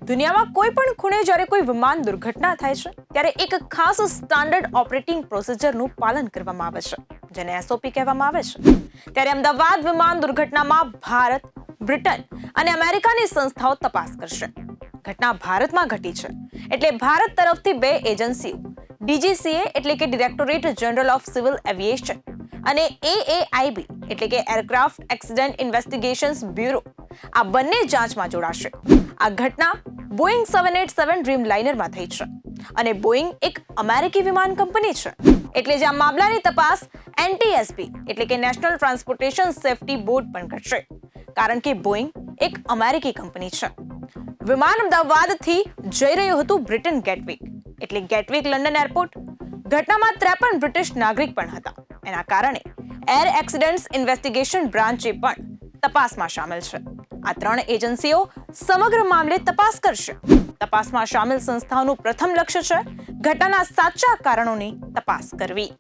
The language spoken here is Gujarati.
દુનિયામાં કોઈ પણ ખૂણે જ્યારે કોઈ વિમાન દુર્ઘટના થાય છે ત્યારે એક ખાસ સ્ટાન્ડર્ડ ઓપરેટિંગ પ્રોસિજરનું પાલન કરવામાં આવે છે, જેને એસઓપી કહેવામાં આવે છે. ત્યારે અમદાવાદ વિમાન દુર્ઘટનામાં ભારત, બ્રિટન અને અમેરિકાની સંસ્થાઓ તપાસ કરશે. ઘટના ભારતમાં ઘટી છે એટલે ભારત તરફથી બે એજન્સીઓ ડીજીસીએ એટલે કે directorate general of civil aviation અને એએઆઈબી એટલે કે એરક્રાફ્ટ એક્સિડન્ટ ઇન્વેસ્ટિગેશન્સ બ્યુરો આ બંને જાંચમાં જોડાશે. આ ઘટના બોઈંગ 787 ડ્રીમલાઇનરમાં થઈ છે અને બોઈંગ એક અમેરિકી વિમાન કંપની છે, એટલે જ આ મામલાની તપાસ એનટીએસબી એટલે કે નેશનલ ટ્રાન્સપોર્ટેશન સેફ્ટી બોર્ડ પણ કરશે, કારણ કે બોઈંગ એક અમેરિકી કંપની છે. વિમાન અમદાવાદથી જઈ રહ્યું હતું બ્રિટન ગેટવિક એટલે ગેટવિક લંડન એરપોર્ટ. ઘટનામાં 53 બ્રિટિશ નાગરિક પણ હતા. એના કારણે એર એક્સિડન્ટ્સ ઇન્વેસ્ટિગેશન બ્રાન્ચે પણ તપાસમાં સામેલ છે. આ ત્રણ એજન્સીઓ સમગ્ર મામલે તપાસ કરશે. તપાસમાં સામેલ સંસ્થાઓનું પ્રથમ લક્ષ્ય છે ઘટનાના સાચા કારણોની તપાસ કરવી.